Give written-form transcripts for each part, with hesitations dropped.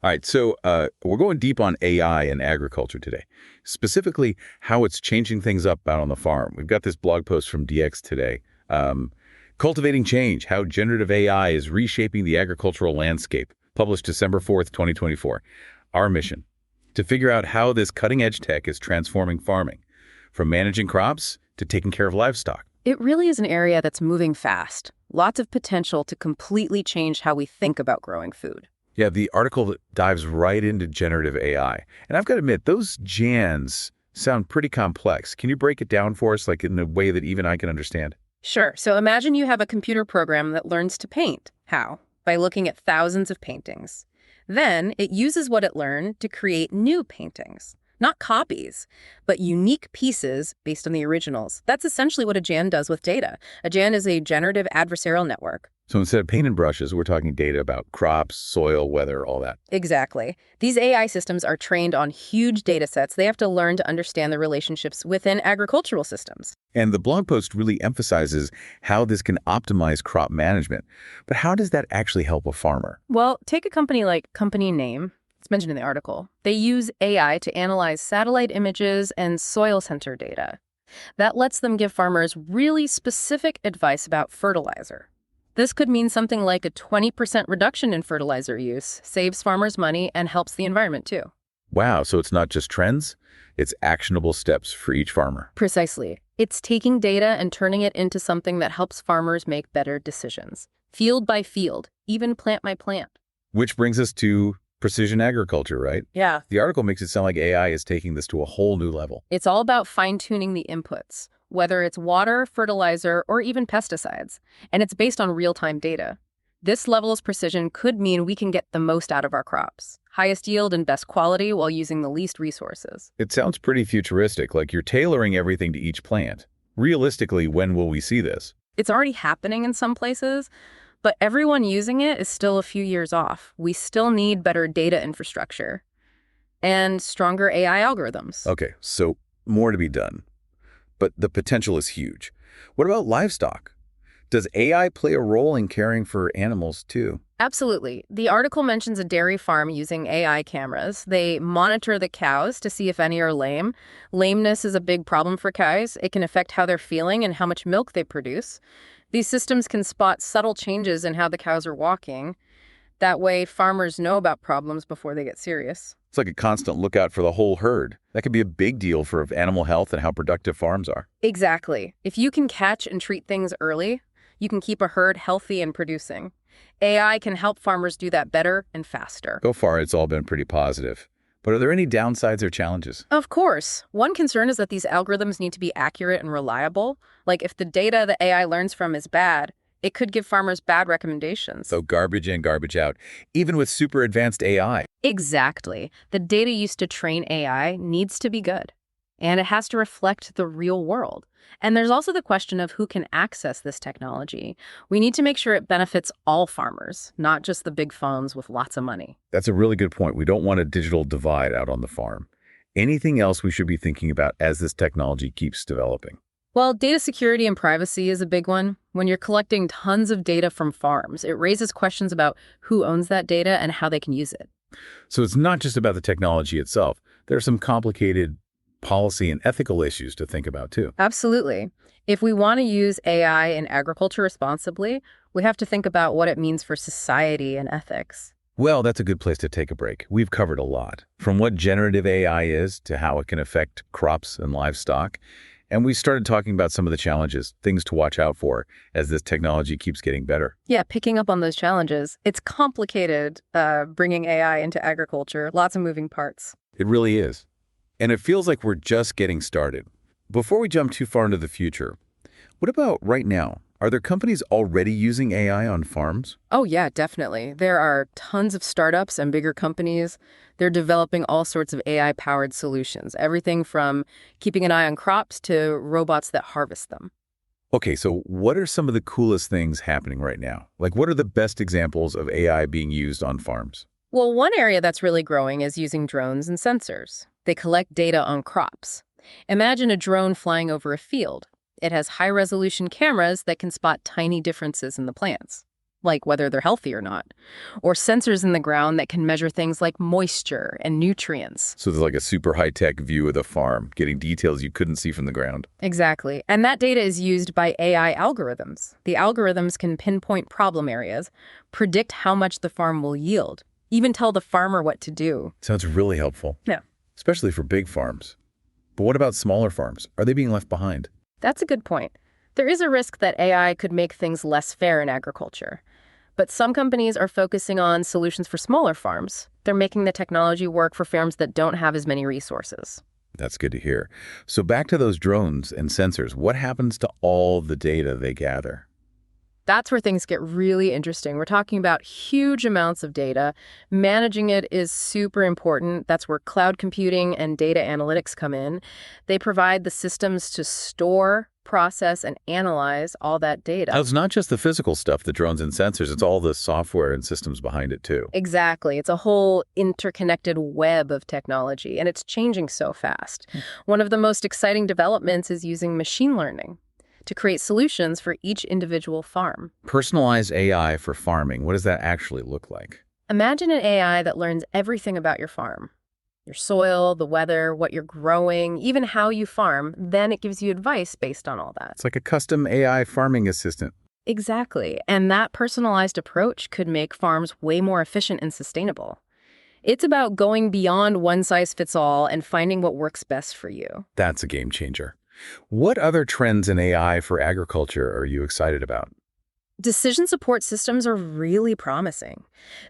All right, so we're going deep on AI in agriculture today, specifically how it's changing things up out on the farm. We've got this blog post from DX today, um, Cultivating Change, How Generative AI is Reshaping the Agricultural Landscape, published December 4th, 2024. Our mission, to figure out how this cutting-edge tech is transforming farming, from managing crops to taking care of livestock. It really is an area that's moving fast. Lots of potential to completely change how we think about growing food. Yeah, the article dives right into generative AI. And I've got to admit, those GANs sound pretty complex. Can you break it down for us, like in a way that even I can understand? Sure, so imagine you have a computer program that learns to paint. How? By looking at thousands of paintings. Then it uses what it learned to create new paintings. Not copies, but unique pieces based on the originals. That's essentially what a GAN does with data. A GAN is a generative adversarial network. So instead of paint and brushes, we're talking data about crops, soil, weather, all that. Exactly. These AI systems are trained on huge data sets. They have to learn to understand the relationships within agricultural systems. And the blog post really emphasizes how this can optimize crop management. But how does that actually help a farmer? Well, take a company like Company Name. It's mentioned in the article. They use AI to analyze satellite images and soil sensor data. That lets them give farmers really specific advice about fertilizer. This could mean something like a 20% reduction in fertilizer use, saves farmers money, and helps the environment too. Wow, so it's not just trends, it's actionable steps for each farmer. Precisely. It's taking data and turning it into something that helps farmers make better decisions. Field by field, even plant by plant. Which brings us to precision agriculture, right? Yeah. The article makes it sound like AI is taking this to a whole new level. It's all about fine-tuning the inputs, whether it's water, fertilizer, or even pesticides. And it's based on real-time data. This level's precision could mean we can get the most out of our crops, highest yield and best quality while using the least resources. It sounds pretty futuristic, like you're tailoring everything to each plant. Realistically, when will we see this? It's already happening in some places, but everyone using it is still a few years off. We still need better data infrastructure and stronger AI algorithms. Okay, so more to be done. But the potential is huge. What about livestock? Does AI play a role in caring for animals too? Absolutely. The article mentions a dairy farm using AI cameras. They monitor the cows to see if any are lame. Lameness is a big problem for cows. It can affect how they're feeling and how much milk they produce. These systems can spot subtle changes in how the cows are walking. That way, farmers know about problems before they get serious. It's like a constant lookout for the whole herd. That could be a big deal for animal health and how productive farms are. Exactly. If you can catch and treat things early, you can keep a herd healthy and producing. AI can help farmers do that better and faster. So far, it's all been pretty positive. But are there any downsides or challenges? Of course. One concern is that these algorithms need to be accurate and reliable. Like if the data the AI learns from is bad, it could give farmers bad recommendations. So garbage in, garbage out, even with super advanced AI. Exactly. The data used to train AI needs to be good. And it has to reflect the real world. And there's also the question of who can access this technology. We need to make sure it benefits all farmers, not just the big phones with lots of money. That's a really good point. We don't want a digital divide out on the farm. Anything else we should be thinking about as this technology keeps developing? Well, data security and privacy is a big one. When you're collecting tons of data from farms, it raises questions about who owns that data and how they can use it. So it's not just about the technology itself. There are some complicated policy and ethical issues to think about too. Absolutely. If we want to use AI in agriculture responsibly, we have to think about what it means for society and ethics. Well, that's a good place to take a break. We've covered a lot, from what generative AI is to how it can affect crops and livestock. And we started talking about some of the challenges, things to watch out for as this technology keeps getting better. Yeah, picking up on those challenges. It's complicated bringing AI into agriculture, lots of moving parts. It really is. And it feels like we're just getting started. Before we jump too far into the future, what about right now? Are there companies already using AI on farms? Oh, yeah, definitely. There are tons of startups and bigger companies. They're developing all sorts of AI-powered solutions, everything from keeping an eye on crops to robots that harvest them. Okay, so what are some of the coolest things happening right now? Like, what are the best examples of AI being used on farms? Well, one area that's really growing is using drones and sensors. They collect data on crops. Imagine a drone flying over a field. It has high-resolution cameras that can spot tiny differences in the plants, like whether they're healthy or not, or sensors in the ground that can measure things like moisture and nutrients. So there's like a super high-tech view of the farm, getting details you couldn't see from the ground. Exactly. And that data is used by AI algorithms. The algorithms can pinpoint problem areas, predict how much the farm will yield, even tell the farmer what to do. Sounds really helpful. Yeah. Especially for big farms. But what about smaller farms? Are they being left behind? That's a good point. There is a risk that AI could make things less fair in agriculture. But some companies are focusing on solutions for smaller farms. They're making the technology work for farms that don't have as many resources. That's good to hear. So back to those drones and sensors, what happens to all the data they gather? That's where things get really interesting. We're talking about huge amounts of data. Managing it is super important. That's where cloud computing and data analytics come in. They provide the systems to store, process, and analyze all that data. It's not just the physical stuff, the drones and sensors, it's all the software and systems behind it too. Exactly. It's a whole interconnected web of technology, and it's changing so fast. One of the most exciting developments is using machine learning to create solutions for each individual farm. Personalized AI for farming, what does that actually look like? Imagine an AI that learns everything about your farm. Your soil, the weather, what you're growing, even how you farm. Then it gives you advice based on all that. It's like a custom AI farming assistant. Exactly. And that personalized approach could make farms way more efficient and sustainable. It's about going beyond one size fits all and finding what works best for you. That's a game changer. What other trends in AI for agriculture are you excited about? Decision support systems are really promising.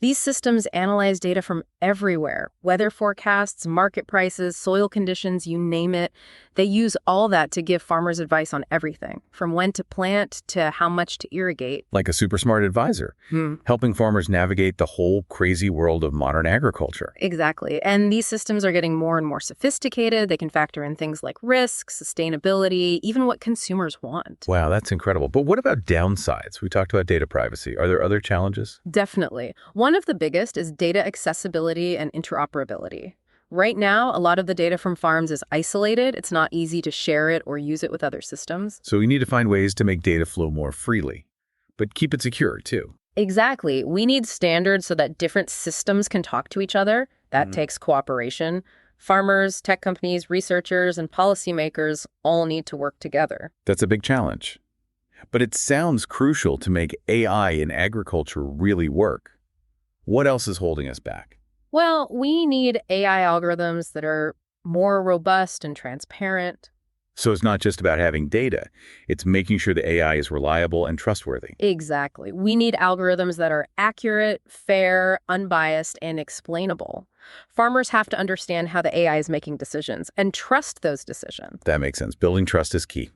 These systems analyze data from everywhere, weather forecasts, market prices, soil conditions, you name it. They use all that to give farmers advice on everything, from when to plant to how much to irrigate. Like a super smart advisor, helping farmers navigate the whole crazy world of modern agriculture. Exactly. And these systems are getting more and more sophisticated. They can factor in things like risk, sustainability, even what consumers want. Wow, that's incredible. But what about downsides? We talked about data privacy. Are there other challenges? Definitely. One of the biggest is data accessibility and interoperability. Right now, a lot of the data from farms is isolated. It's not easy to share it or use it with other systems. So we need to find ways to make data flow more freely, but keep it secure too. Exactly. We need standards so that different systems can talk to each other. That takes cooperation. Farmers, tech companies, researchers, and policymakers all need to work together. That's a big challenge. But it sounds crucial to make AI in agriculture really work. What else is holding us back? Well, we need AI algorithms that are more robust and transparent. So it's not just about having data. It's making sure the AI is reliable and trustworthy. Exactly. We need algorithms that are accurate, fair, unbiased, and explainable. Farmers have to understand how the AI is making decisions and trust those decisions. That makes sense. Building trust is key.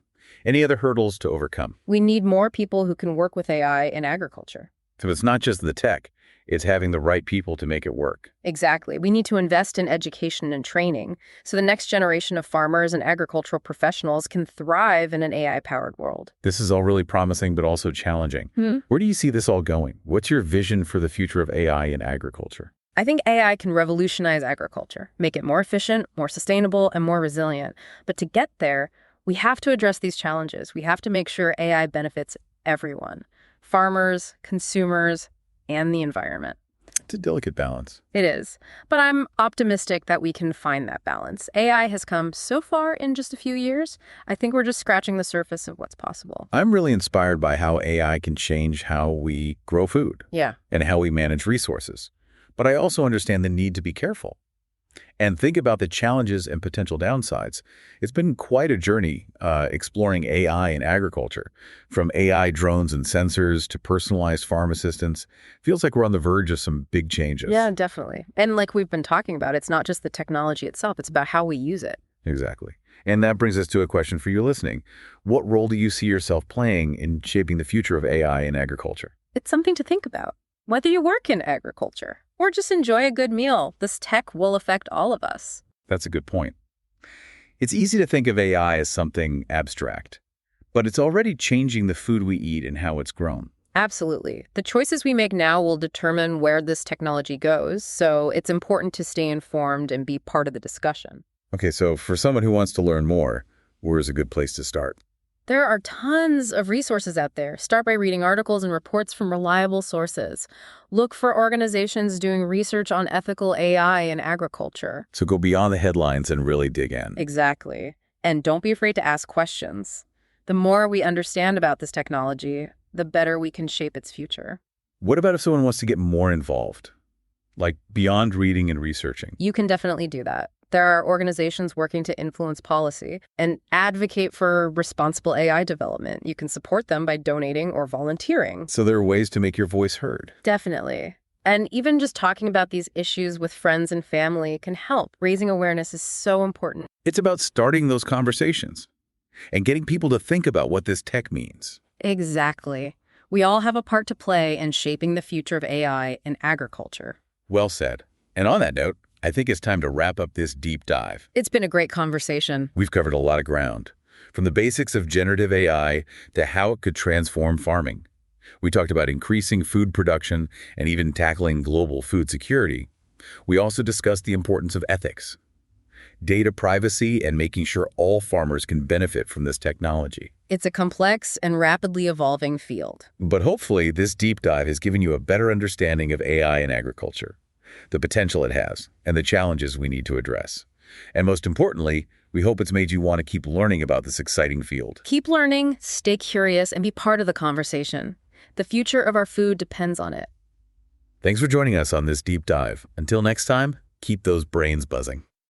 Any other hurdles to overcome? We need more people who can work with AI in agriculture. So it's not just the tech. It's having the right people to make it work. Exactly. We need to invest in education and training so the next generation of farmers and agricultural professionals can thrive in an AI-powered world. This is all really promising, but also challenging. Where do you see this all going? What's your vision for the future of AI in agriculture? I think AI can revolutionize agriculture, make it more efficient, more sustainable, and more resilient. But to get there, we have to address these challenges. We have to make sure AI benefits everyone, farmers, consumers, and the environment. It's a delicate balance. It is. But I'm optimistic that we can find that balance. AI has come so far in just a few years. I think we're just scratching the surface of what's possible. I'm really inspired by how AI can change how we grow food and how we manage resources. But I also understand the need to be careful and think about the challenges and potential downsides. It's been quite a journey exploring AI in agriculture, from AI drones and sensors to personalized farm assistance. Feels like we're on the verge of some big changes. Yeah, definitely. And like we've been talking about, it's not just the technology itself, it's about how we use it. Exactly. And that brings us to a question for you listening. What role do you see yourself playing in shaping the future of AI in agriculture? It's something to think about. Whether you work in agriculture or just enjoy a good meal, this tech will affect all of us. That's a good point. It's easy to think of AI as something abstract, but it's already changing the food we eat and how it's grown. Absolutely. The choices we make now will determine where this technology goes, so it's important to stay informed and be part of the discussion. Okay, so for someone who wants to learn more, where's a good place to start? There are tons of resources out there. Start by reading articles and reports from reliable sources. Look for organizations doing research on ethical AI in agriculture. So go beyond the headlines and really dig in. Exactly. And don't be afraid to ask questions. The more we understand about this technology, the better we can shape its future. What about if someone wants to get more involved? Like beyond reading and researching? You can definitely do that. There are organizations working to influence policy and advocate for responsible AI development. You can support them by donating or volunteering. So there are ways to make your voice heard. Definitely. And even just talking about these issues with friends and family can help. Raising awareness is so important. It's about starting those conversations and getting people to think about what this tech means. Exactly. We all have a part to play in shaping the future of AI in agriculture. Well said. And on that note, I think it's time to wrap up this deep dive. It's been a great conversation. We've covered a lot of ground, from the basics of generative AI to how it could transform farming. We talked about increasing food production and even tackling global food security. We also discussed the importance of ethics, data privacy, and making sure all farmers can benefit from this technology. It's a complex and rapidly evolving field. But hopefully, this deep dive has given you a better understanding of AI in agriculture, the potential it has, and the challenges we need to address. And most importantly, we hope it's made you want to keep learning about this exciting field. Keep learning, stay curious, and be part of the conversation. The future of our food depends on it. Thanks for joining us on this deep dive. Until next time, keep those brains buzzing.